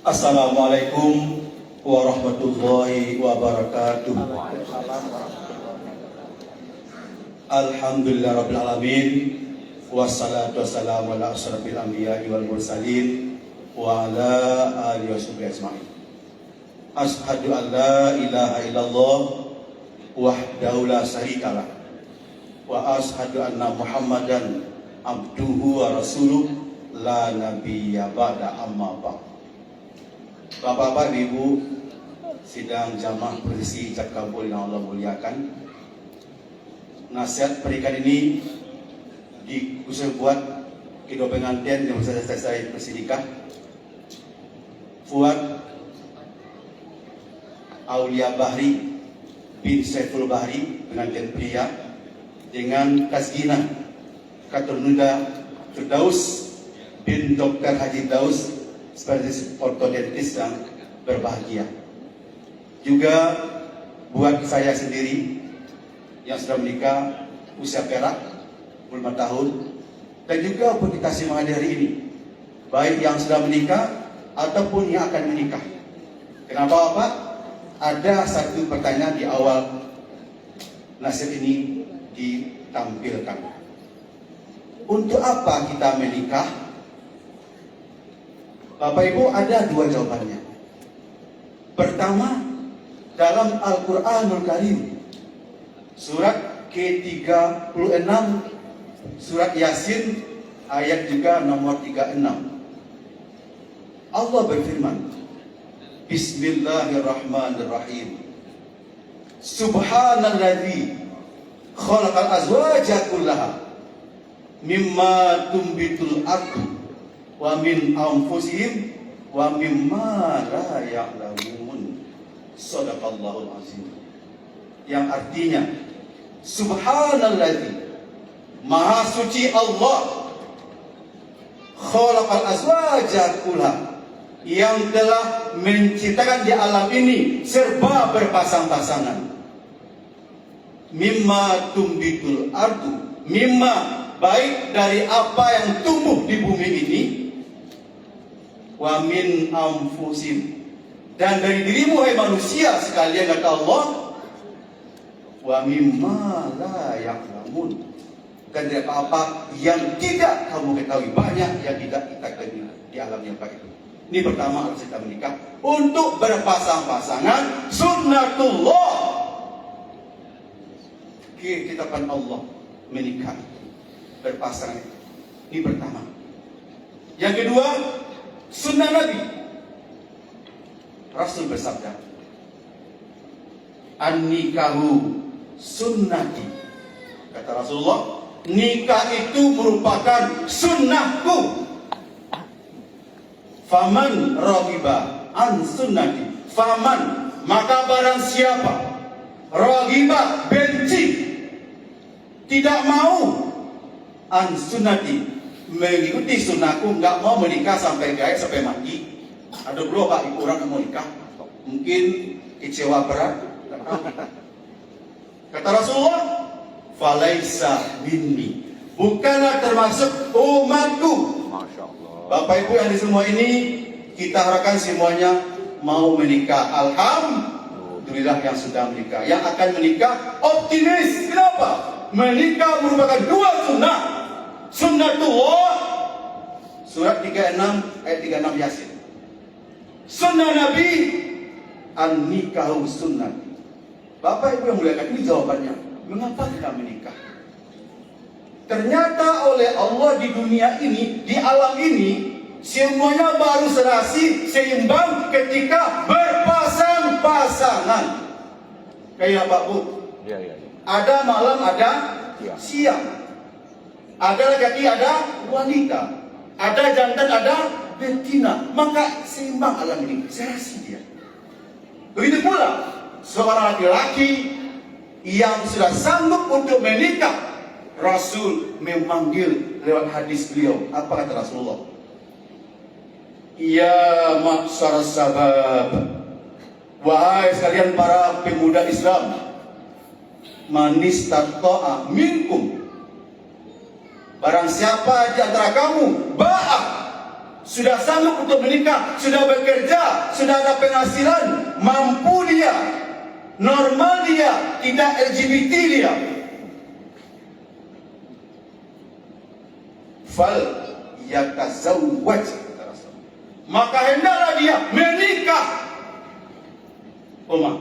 Assalamualaikum warahmatullahi wabarakatuh. Alhamdulillah rabbil alamin. Wassalatu wassalamu ala asyrafil anbiya'i wal mursalin wa ala alihi washabihi ajmain. Asyhadu an la ilaha illallah wahdahu la syarikalah wa asyhadu anna Muhammadan abduhu wa rasuluh la nabiyya ba'da amma ba'd. Bapak-bapak, ibu, sidang jamaah berisi ijab kabul yang Allah muliakan. Nasihat pernikahan ini dikhusus buat kedua pengantin yang selesai bersedekah. Fuad Aulia Bahri bin Saiful Bahri, pengantin pria, dengan Kasgina Katurnuda Firdaus bin Dr. Haji Daus, seperti ortodontis yang berbahagia. Juga buat saya sendiri yang sudah menikah usia perak 5 tahun, dan juga buat kita semua hari ini, baik yang sudah menikah ataupun yang akan menikah. Kenapa Pak? Ada satu pertanyaan di awal nasihat ini ditampilkan. Untuk apa kita menikah? Bapak Ibu, ada dua jawabannya. Pertama, dalam Al-Quranul Karim, surat ke-36, surat Yasin, ayat juga nomor 36. Allah berfirman, Bismillahirrahmanirrahim. Subhanalladzi khalaqal azwaja kullaha mimma tumbitul ardu wa min anfusihim wa mimma la ya'lamun. Shadaqallahul azim. Yang artinya, Subhanalladzi, Maha suci Allah, khalaqal azwaja kullaha, yang telah menciptakan di alam ini serba berpasang-pasangan. Mimma tumbitul ardu, mimma baik dari apa yang tumbuh di bumi ini, wa min anfusim, dan dari dirimu hai manusia sekalian, kata Allah, wa mimma la ya'lamun, dan dari apa yang tidak kamu ketahui. Banyak yang tidak kita ketahui di alam yang baik itu. Ini pertama, harus kita menikah untuk berpasang-pasangan, sunnatullah, ketetapan Allah menikah berpasangan. Ini pertama. Yang kedua, sunnah Nabi. Rasul bersabda, an-nikahu sunnati. Kata Rasulullah, nikah itu merupakan sunnahku. Faman raghiba an sunnati, faman, maka barang siapa, raghiba, benci, tidak mau, an sunnati, mengikuti sunnahku, nggak mau menikah sampai gaib, sampai mati. Ada dulu Pak Ibu orang yang mau nikah, mungkin kecewa berat. Kata Rasulullah, falaisa minni, bukanlah termasuk umatku. Bapak Ibu yang di semua ini, kita harapkan semuanya mau menikah. Alhamdulillah yang sudah menikah. Yang akan menikah optimis. Kenapa? Menikah merupakan dua sunnah. Sunnatullah, surat 36 ayat 36 Yasin. Sunnah Nabi, an-nikahu sunnati. Bapak Ibu yang muliakan, ini jawabannya. Mengapa kita menikah? Ternyata oleh Allah di dunia ini, di alam ini, semuanya baru serasi seimbang ketika berpasang-pasangan. Kayak Pak Bu, ada malam, ada siang, ada laki-laki, ada wanita, ada jantan, ada betina. Maka seimbang alam ini, serasi dia. Begitu pula seorang laki-laki yang sudah sanggup untuk menikah, Rasul memanggil lewat hadis beliau. Apa kata Rasulullah? Ya ma'syar sabab, wahai sekalian para pemuda Islam, manis tata'a minkum, barang siapa di antara kamu ba'a sudah sanggup untuk menikah, sudah bekerja, sudah ada penghasilan, mampu dia, normal dia, tidak LGBT dia, fal yatazawwaj, maka hendaklah dia menikah. Umar,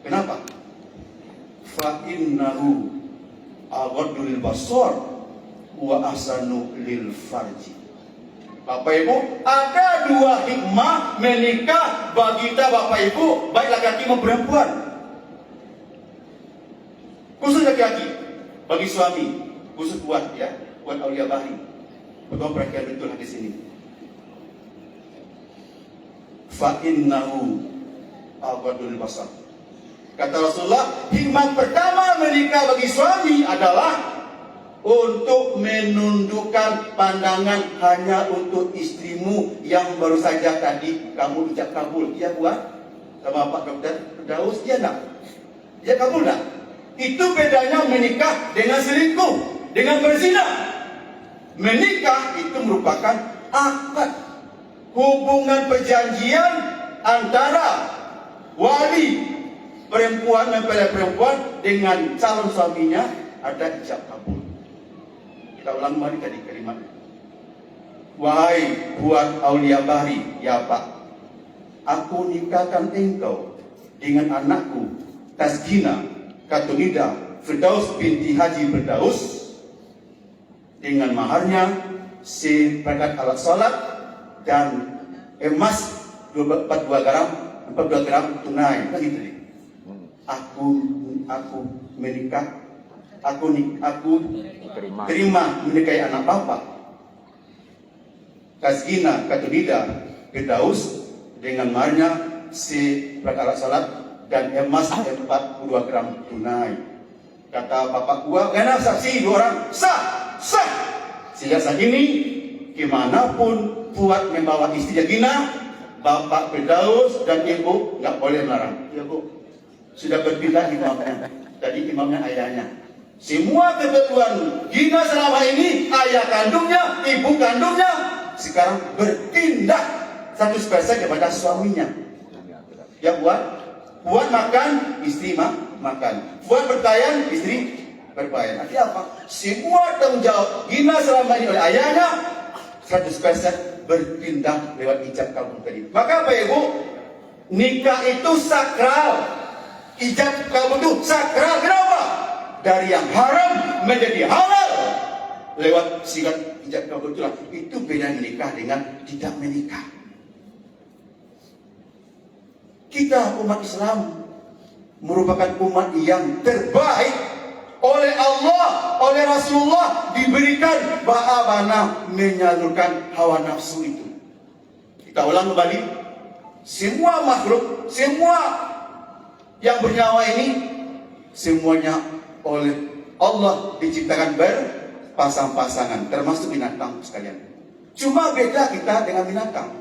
kenapa? Fa innahu aghaddu lil basar wa ahsanu lil farji. Bapak Ibu, ada dua hikmah menikah bagi kita Bapak Ibu, baik laki-laki maupun perempuan. Khusus laki-laki, bagi suami, khusus buat Aulia Bahri. Betul perhatian betul hadis ini. Fa innahu aghaddu lil basar. Kata Rasulullah, hikmah pertama menikah bagi suami adalah untuk menundukkan pandangan hanya untuk istrimu yang baru saja tadi kamu ijab kabul. Dia buat sama Pak Dokter Daus, dia enggak? Dia kabul enggak? Itu bedanya menikah dengan selingkuh, dengan berzina. Menikah itu merupakan akad hubungan perjanjian antara wali perempuan mempelai perempuan dengan calon suaminya, ada ijab kabul. Kita ulang kembali tadi kalimat. Wahai buat Aulia Bahri, ya Pak, aku nikahkan engkau dengan anakku Tasgina Katunida Firdaus binti Haji Firdaus dengan maharnya seperangkat alat salat dan emas 42 gram tunai. Begitu nih. Aku menikah, aku terima menikahi anak bapak Tasgina Katunida Firdaus dengan maharnya seperangkat alat salat dan emas 42 gram tunai. Kata bapak gua, karena saksi 2 orang, sah. Sehingga saat ini kemanapun Fuad membawa istri Gina, bapak Firdaus dan ibu nggak boleh melarang. Ya Bu, sudah berpindah imamnya. Tadi imamnya ayahnya. Semua ketentuan Gina selama ini, ayah kandungnya, ibu kandungnya, sekarang berpindah 100% kepada suaminya. Ya buat makan, istri makan. Buat berpakaian, istri berpakaian. Artinya apa? Semua tanggung jawab Gina selama ini oleh ayahnya 100% berpindah lewat ijab kabul tadi. Maka Bapak Ibu, nikah itu sakral. Ijab kabul itu sakral. Kenapa? Dari yang haram menjadi halal lewat singkat ijab kabul itulah. Itu beda menikah dengan tidak menikah. Kita umat Islam merupakan umat yang terbaik oleh Allah, oleh Rasulullah, diberikan bagaimana menyalurkan hawa nafsu itu. Kita ulang kembali, semua makhluk, semua yang bernyawa ini, semuanya oleh Allah diciptakan berpasang-pasangan, termasuk binatang sekalian. Cuma beda kita dengan binatang.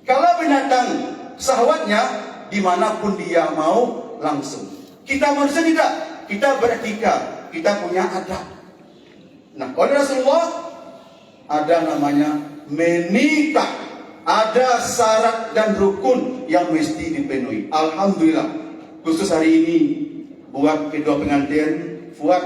Kalau binatang syahwatnya dimanapun dia mau langsung. Kita manusia tidak. Kita beretika, kita punya adab. Nah, oleh Rasulullah ada namanya menikah, ada syarat dan rukun yang mesti dipenuhi. Alhamdulillah, khusus hari ini buat kedua pengantin Fuad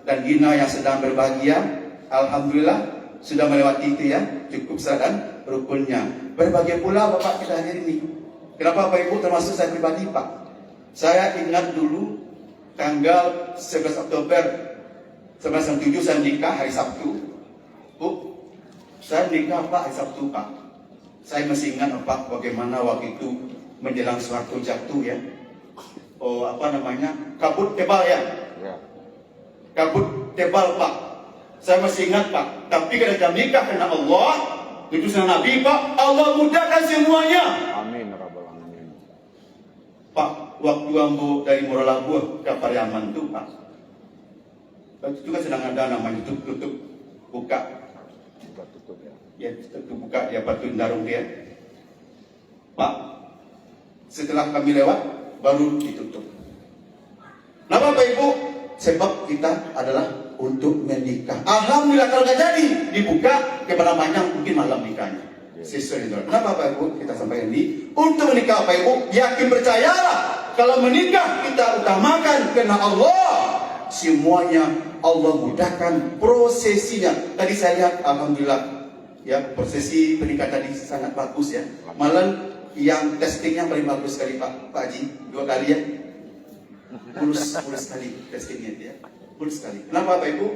dan Gina yang sedang berbahagia, alhamdulillah sudah melewati itu ya, cukup syarat dan rukunnya. Berbahagia pula Bapak kita hadir ini. Kenapa Bapak Ibu, termasuk saya pribadi Pak? Saya ingat dulu tanggal 11 Oktober 1997 saya nikah hari Sabtu. Bu, saya nikah Pak hari Sabtu Pak. Saya masih ingat Pak bagaimana waktu itu menjelang suatu jatuh ya. Kabut tebal ya. Kabut tebal Pak. Saya masih ingat Pak. Tapi kalau jam nikah karena Allah, itu sunnah Nabi Pak, Allah mudahkan semuanya. Amin rabbal alamin. Pak, waktu ambo dari Moralabuh ke Pariaman itu Pak, itu kan sedang ada namanya tutup buka Tutup ya. ya, tutup buka dia batu darung dia Pak. Setelah kami lewat baru ditutup. Nah Bapak Ibu, sebab kita adalah untuk menikah. Alhamdulillah kalau nggak jadi dibuka kepada banyak mungkin malam nikahnya. Sesuai dengan kenapa Bapak Ibu kita sampaikan ini untuk menikah Bapak Ibu yakin percayalah kalau menikah kita utamakan karena Allah semuanya Allah mudahkan prosesinya. Tadi saya lihat alhamdulillah ya prosesi pernikahan tadi sangat bagus ya. Malah yang testingnya paling bagus sekali Pak Haji 2 kali ya. Mulus sekali testingnya ya. Mulus sekali. Kenapa Bapak Ibu?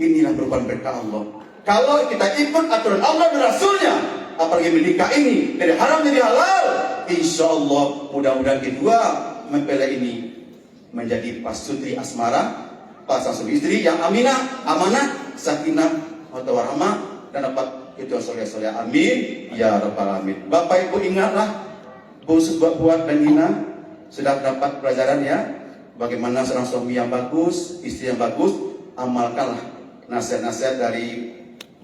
Inilah merupakan berkah Allah. Kalau kita ikut aturan Allah dan Rasulnya, apalagi menikah ini dari haram jadi halal, insya Allah mudah-mudahan kedua mempelai ini menjadi pasutri asmara, pasang suami istri yang aminah, amanah, sakinah, warahmah dan dapat itu soleh-soleh. Amin ya rabbal alamin. Bapak Ibu ingatlah, buat dan Nina sudah dapat pelajaran ya, bagaimana seorang suami yang bagus, istri yang bagus. Amalkanlah nasihat-nasihat dari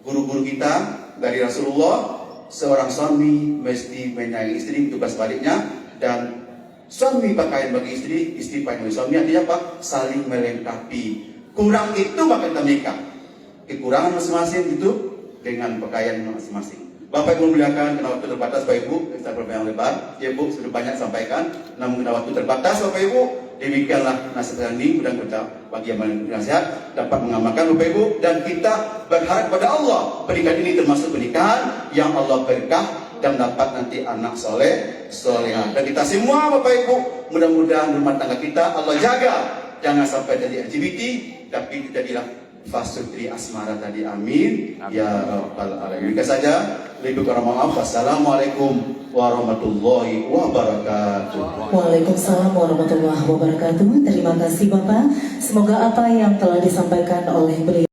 guru-guru kita, dari Rasulullah. Seorang suami mesti menyayangi istri, tugas baliknya, dan suami pakaian bagi istri, istri pakaian bagi suami. Artinya apa? Saling melengkapi. Kurang itu maka kita menikah. Kekurangan masing-masing itu dengan pakaian masing-masing. Bapak Ibu muliakan, karena waktu terbatas Bapak Ibu, kita berpanjang lebar. Ya Bu, sudah banyak sampaikan, namun karena waktu terbatas Bapak Ibu, demikianlah nasihat ini. Mudah-mudahan bagi yang nasihat dapat mengamalkan Bapak Ibu, dan kita berharap pada Allah pernikahan ini termasuk pernikahan yang Allah berkah dan dapat nanti anak soleh, solehah. Dan kita semua Bapak Ibu, mudah-mudahan rumah tangga kita Allah jaga, jangan sampai jadi LGBT, tapi kita jadilah fasutri asmara tadi. Amin ya rabbal alamin. Demikian saja, lebih kurang maaf. Wassalamualaikum warahmatullahi wabarakatuh. Waalaikumsalam warahmatullahi wabarakatuh. Terima kasih Bapak. Semoga apa yang telah disampaikan oleh beliau